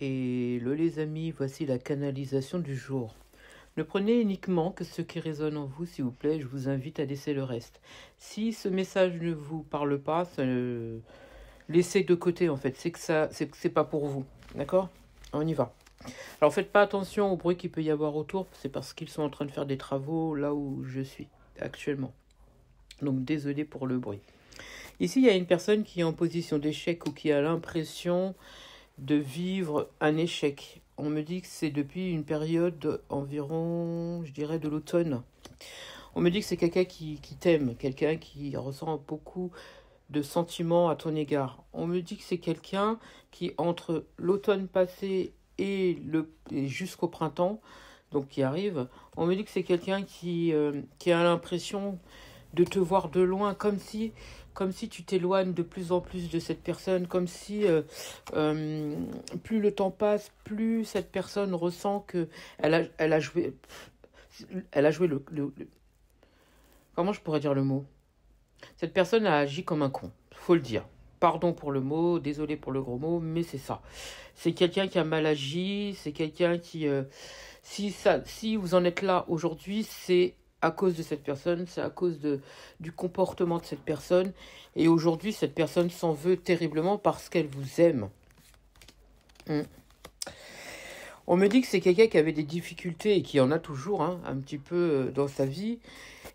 Hello les amis, voici la canalisation du jour. Ne prenez uniquement que ce qui résonne en vous, s'il vous plaît, je vous invite à laisser le reste. Si ce message ne vous parle pas, laissez de côté en fait, c'est que c'est pas pour vous, d'accord? On y va. Alors faites pas attention au bruit qu'il peut y avoir autour, c'est parce qu'ils sont en train de faire des travaux là où je suis actuellement. Donc désolé pour le bruit. Ici, il y a une personne qui est en position d'échec ou qui a l'impression de vivre un échec. On me dit que c'est depuis une période environ, je dirais, de l'automne. On me dit que c'est quelqu'un qui t'aime, quelqu'un qui ressent beaucoup de sentiments à ton égard. On me dit que c'est quelqu'un qui, entre l'automne passé et jusqu'au printemps, donc qui arrive, on me dit que c'est quelqu'un qui a l'impression de te voir de loin, comme si tu t'éloignes de plus en plus de cette personne, comme si plus le temps passe, plus cette personne ressent que elle a joué comment je pourrais dire le mot? Cette personne a agi comme un con, faut le dire. Pardon pour le mot, désolé pour le gros mot, mais c'est ça. C'est quelqu'un qui a mal agi, c'est quelqu'un qui... si vous en êtes là aujourd'hui, c'est à cause de cette personne, c'est à cause du comportement de cette personne. Et aujourd'hui, cette personne s'en veut terriblement parce qu'elle vous aime. On me dit que c'est quelqu'un qui avait des difficultés et qui en a toujours un petit peu dans sa vie.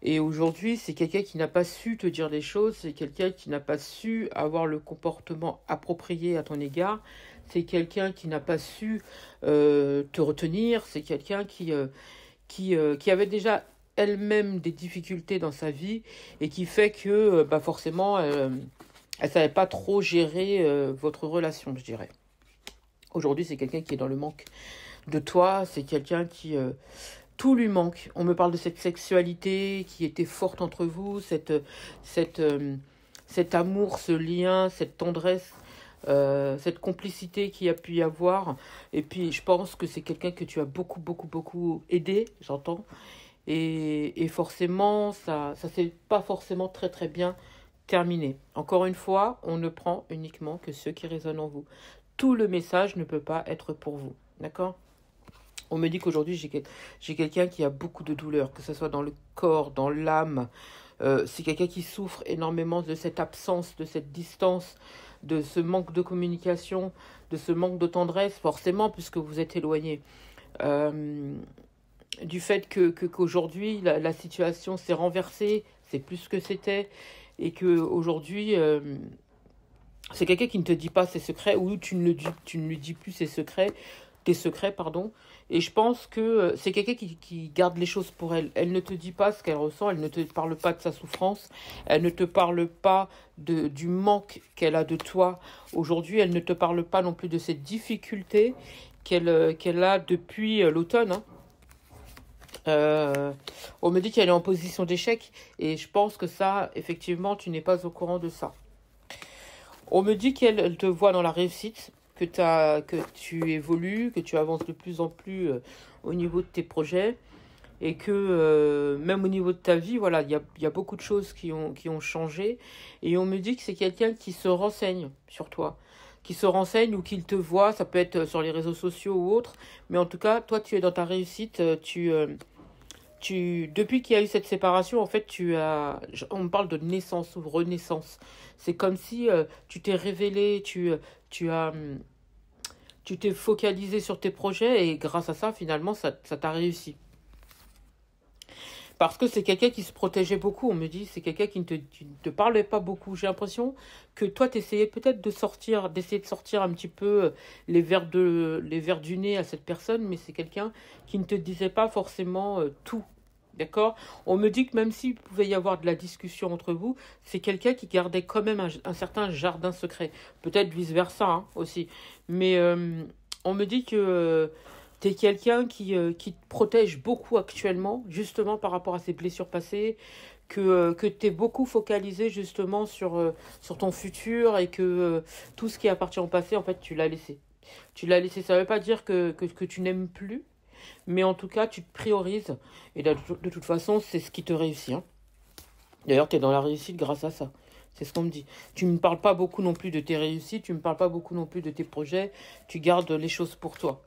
Et aujourd'hui, c'est quelqu'un qui n'a pas su te dire les choses, c'est quelqu'un qui n'a pas su avoir le comportement approprié à ton égard, c'est quelqu'un qui n'a pas su te retenir, c'est quelqu'un qui avait déjà elle-même des difficultés dans sa vie et qui fait que forcément, elle savait pas trop gérer votre relation, je dirais. Aujourd'hui, c'est quelqu'un qui est dans le manque de toi, c'est quelqu'un qui... tout lui manque. On me parle de cette sexualité qui était forte entre vous, cet amour, ce lien, cette tendresse, cette complicité qu'il y a pu y avoir. Et puis, je pense que c'est quelqu'un que tu as beaucoup, beaucoup, beaucoup aidé, j'entends. Et forcément, ça s'est pas forcément très, très bien terminé. Encore une fois, on ne prend uniquement que ce qui résonne en vous. Tout le message ne peut pas être pour vous. D'accord ? On me dit qu'aujourd'hui, j'ai quelqu'un qui a beaucoup de douleurs, que ce soit dans le corps, dans l'âme. C'est quelqu'un qui souffre énormément de cette absence, de cette distance, de ce manque de communication, de ce manque de tendresse, forcément, puisque vous êtes éloigné. Du fait qu'aujourd'hui, la situation s'est renversée, c'est plus ce que c'était, et qu'aujourd'hui... c'est quelqu'un qui ne te dit pas ses secrets, ou tu ne lui dis plus tes secrets, pardon. Et je pense que c'est quelqu'un qui garde les choses pour elle. Elle ne te dit pas ce qu'elle ressent, elle ne te parle pas de sa souffrance, elle ne te parle pas du manque qu'elle a de toi aujourd'hui, elle ne te parle pas non plus de cette difficulté qu'elle a depuis l'automne. On me dit qu'elle est en position d'échec, et je pense que ça, effectivement, tu n'es pas au courant de ça. On me dit qu'elle te voit dans la réussite, que tu évolues, que tu avances de plus en plus au niveau de tes projets, et que même au niveau de ta vie, voilà, il y a beaucoup de choses qui ont changé. Et on me dit que c'est quelqu'un qui se renseigne sur toi, qui se renseigne ou qui te voit, ça peut être sur les réseaux sociaux ou autre, mais en tout cas, toi, tu es dans ta réussite, depuis qu'il y a eu cette séparation, en fait, on me parle de naissance ou renaissance. C'est comme si tu t'es révélé, tu t'es focalisé sur tes projets et grâce à ça, finalement, ça t'a réussi. Parce que c'est quelqu'un qui se protégeait beaucoup, on me dit, c'est quelqu'un qui ne te parlait pas beaucoup. J'ai l'impression que toi, t'essayais peut-être d'essayer de sortir un petit peu les vers du nez à cette personne, mais c'est quelqu'un qui ne te disait pas forcément tout. D'accord? On me dit que même s'il pouvait y avoir de la discussion entre vous, c'est quelqu'un qui gardait quand même un certain jardin secret. Peut-être vice-versa aussi. Mais on me dit que t'es quelqu'un qui te protège beaucoup actuellement, justement par rapport à ses blessures passées, que t'es beaucoup focalisé justement sur ton futur et que tout ce qui appartient au passé, en fait, tu l'as laissé. Tu l'as laissé, ça ne veut pas dire que tu n'aimes plus, mais en tout cas, tu te priorises. Et de toute façon, c'est ce qui te réussit. D'ailleurs, tu es dans la réussite grâce à ça. C'est ce qu'on me dit. Tu ne me parles pas beaucoup non plus de tes réussites, tu ne me parles pas beaucoup non plus de tes projets, tu gardes les choses pour toi.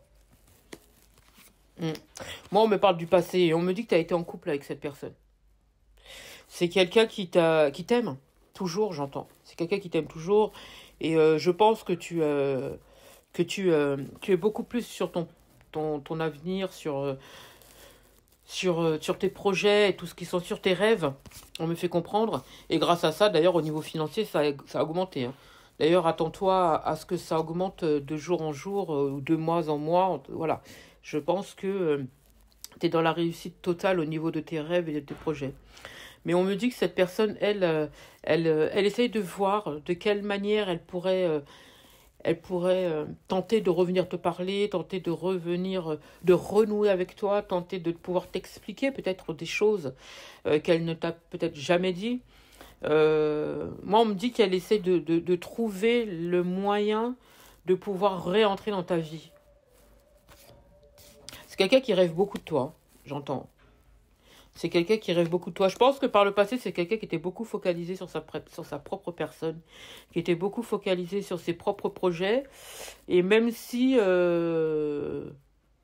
Moi, on me parle du passé et on me dit que tu as été en couple avec cette personne. C'est quelqu'un qui t'aime, toujours, j'entends. C'est quelqu'un qui t'aime toujours. Et je pense que tu es beaucoup plus sur ton avenir, sur tes projets et tout ce qui sont sur tes rêves. On me fait comprendre. Et grâce à ça, d'ailleurs, au niveau financier, ça a augmenté. Hein. D'ailleurs, attends-toi à ce que ça augmente de jour en jour ou de mois en mois. Voilà. Je pense que tu es dans la réussite totale au niveau de tes rêves et de tes projets. Mais on me dit que cette personne, elle essaye de voir de quelle manière elle pourrait tenter de revenir te parler, tenter de revenir, de renouer avec toi, tenter de pouvoir t'expliquer peut-être des choses qu'elle ne t'a peut-être jamais dit. Moi, on me dit qu'elle essaie de trouver le moyen de pouvoir réentrer dans ta vie. C'est quelqu'un qui rêve beaucoup de toi, j'entends. C'est quelqu'un qui rêve beaucoup de toi. Je pense que par le passé, c'est quelqu'un qui était beaucoup focalisé sur sa propre personne, qui était beaucoup focalisé sur ses propres projets. Et même si...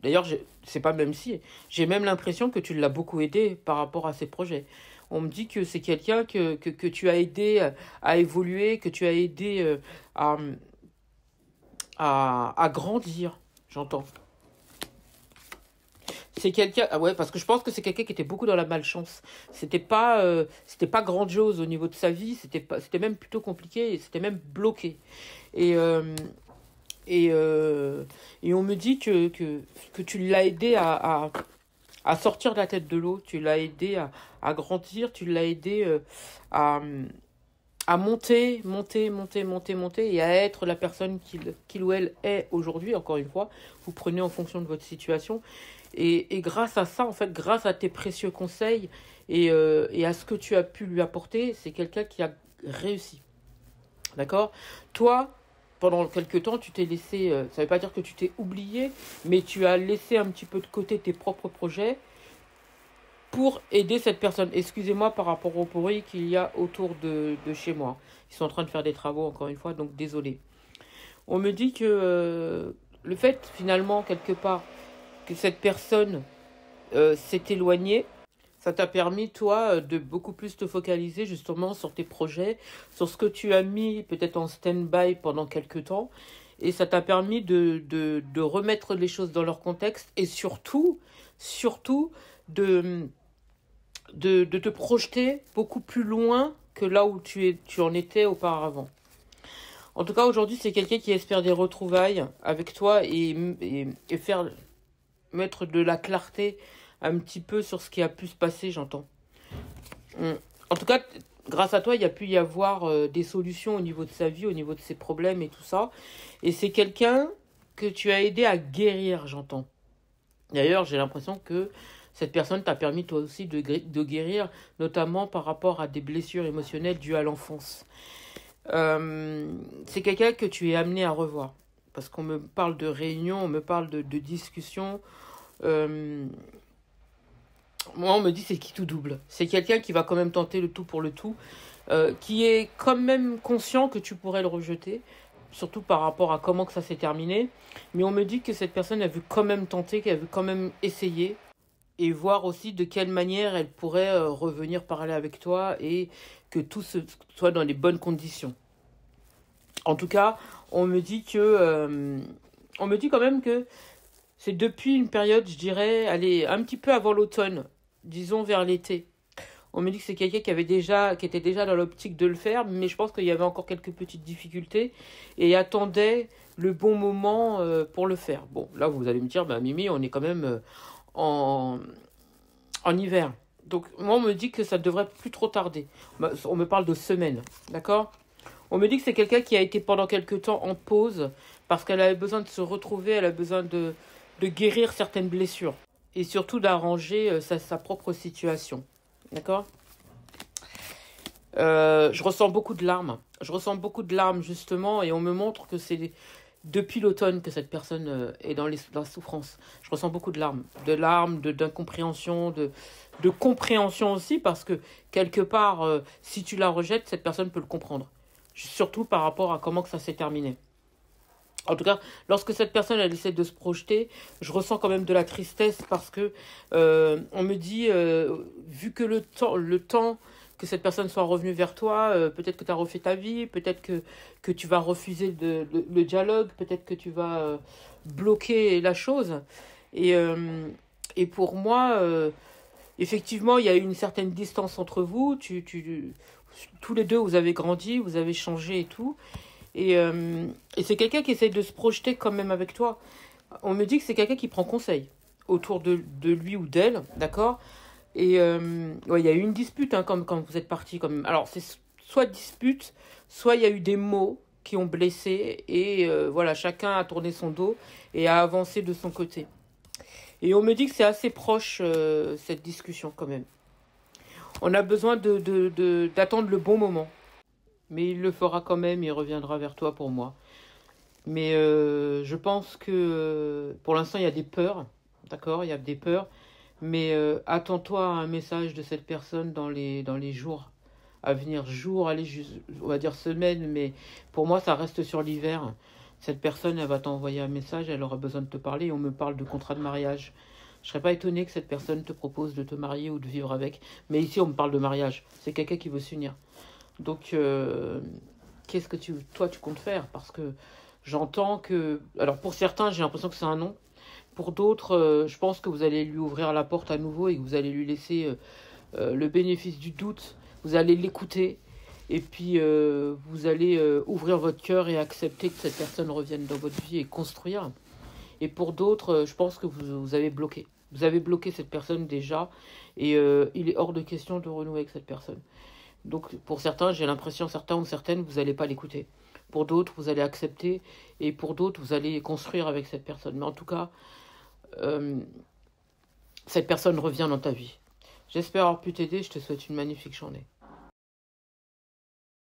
D'ailleurs, c'est pas même si... J'ai même l'impression que tu l'as beaucoup aidé par rapport à ses projets. On me dit que c'est quelqu'un que tu as aidé à évoluer, que tu as aidé à grandir, j'entends. C'est quelqu'un, ah ouais, parce que je pense que c'est quelqu'un qui était beaucoup dans la malchance. C'était pas grandiose au niveau de sa vie, c'était même plutôt compliqué, c'était même bloqué. Et et on me dit que tu l'as aidé à sortir de la tête de l'eau, tu l'as aidé à grandir, tu l'as aidé à monter et à être la personne qu'il ou elle est aujourd'hui, encore une fois. Vous prenez en fonction de votre situation. Et grâce à ça, en fait, grâce à tes précieux conseils et à ce que tu as pu lui apporter, c'est quelqu'un qui a réussi. D'accord ? Toi, pendant quelques temps, tu t'es laissé... ça ne veut pas dire que tu t'es oublié, mais tu as laissé un petit peu de côté tes propres projets pour aider cette personne. Excusez-moi par rapport au bruit qu'il y a autour de chez moi. Ils sont en train de faire des travaux, encore une fois, donc désolé. On me dit que le fait, finalement, quelque part, que cette personne s'est éloignée, ça t'a permis, toi, de beaucoup plus te focaliser justement sur tes projets, sur ce que tu as mis peut-être en stand-by pendant quelques temps. Et ça t'a permis de remettre les choses dans leur contexte et surtout de te projeter beaucoup plus loin que là où tu en étais auparavant. En tout cas, aujourd'hui, c'est quelqu'un qui espère des retrouvailles avec toi et mettre de la clarté un petit peu sur ce qui a pu se passer, j'entends. En tout cas, grâce à toi, il y a pu y avoir des solutions au niveau de sa vie, au niveau de ses problèmes et tout ça. Et c'est quelqu'un que tu as aidé à guérir, j'entends. D'ailleurs, j'ai l'impression que cette personne t'a permis toi aussi de guérir, notamment par rapport à des blessures émotionnelles dues à l'enfance. C'est quelqu'un que tu es amené à revoir. Parce qu'on me parle de réunions, on me parle de discussions. Moi, on me dit c'est qui tout double. C'est quelqu'un qui va quand même tenter le tout pour le tout, qui est quand même conscient que tu pourrais le rejeter, surtout par rapport à comment que ça s'est terminé. Mais on me dit que cette personne a vu quand même tenter, qu'elle a vu quand même essayer, et voir aussi de quelle manière elle pourrait revenir parler avec toi et que tout soit dans les bonnes conditions. En tout cas, on me dit quand même que c'est depuis une période, je dirais, allez, un petit peu avant l'automne, disons vers l'été. On me dit que c'est quelqu'un qui était déjà dans l'optique de le faire, mais je pense qu'il y avait encore quelques petites difficultés et attendait le bon moment pour le faire. Bon, là, vous allez me dire, bah, Mimi, on est quand même en hiver. Donc, moi, on me dit que ça ne devrait plus trop tarder. On me parle de semaines, d'accord ? On me dit que c'est quelqu'un qui a été pendant quelques temps en pause parce qu'elle avait besoin de se retrouver, elle a besoin de guérir certaines blessures et surtout d'arranger sa propre situation. D'accord ? Je ressens beaucoup de larmes. Je ressens beaucoup de larmes, justement, et on me montre que c'est depuis l'automne que cette personne est dans la souffrance. Je ressens beaucoup de larmes, d'incompréhension, de compréhension aussi, parce que quelque part, si tu la rejettes, cette personne peut le comprendre. Surtout par rapport à comment que ça s'est terminé. En tout cas, lorsque cette personne elle essaie de se projeter, je ressens quand même de la tristesse parce que on me dit, vu que le temps que cette personne soit revenue vers toi, peut-être que tu as refait ta vie, peut-être que tu vas refuser le dialogue, peut-être que tu vas bloquer la chose. Et, euh, et pour moi, effectivement, il y a eu une certaine distance entre vous. Tous les deux, vous avez grandi, vous avez changé et tout. Et c'est quelqu'un qui essaye de se projeter quand même avec toi. On me dit que c'est quelqu'un qui prend conseil autour de lui ou d'elle, d'accord. Et ouais, il y a eu une dispute hein, comme quand vous êtes partis. Alors, c'est soit dispute, soit il y a eu des mots qui ont blessé. Et voilà, chacun a tourné son dos et a avancé de son côté. Et on me dit que c'est assez proche, cette discussion quand même. On a besoin d'attendre le bon moment. Mais il le fera quand même, il reviendra vers toi pour moi. Mais je pense que pour l'instant, il y a des peurs. D'accord. Il y a des peurs. Mais attends-toi à un message de cette personne dans les jours à venir. Jours, allez, on va dire semaines, mais pour moi, ça reste sur l'hiver. Cette personne, elle va t'envoyer un message, elle aura besoin de te parler. Et on me parle de contrat de mariage. Je serais pas étonné que cette personne te propose de te marier ou de vivre avec. Mais ici, on me parle de mariage. C'est quelqu'un qui veut s'unir. Donc, qu'est-ce que toi, tu comptes faire? Parce que j'entends que... Alors, pour certains, j'ai l'impression que c'est un non. Pour d'autres, je pense que vous allez lui ouvrir la porte à nouveau et que vous allez lui laisser le bénéfice du doute. Vous allez l'écouter et puis vous allez ouvrir votre cœur et accepter que cette personne revienne dans votre vie et construire. Et pour d'autres, je pense que vous avez bloqué. Vous avez bloqué cette personne déjà et il est hors de question de renouer avec cette personne. Donc pour certains, j'ai l'impression, certains ou certaines, vous n'allez pas l'écouter. Pour d'autres, vous allez accepter. Et pour d'autres, vous allez construire avec cette personne. Mais en tout cas, cette personne revient dans ta vie. J'espère avoir pu t'aider. Je te souhaite une magnifique journée.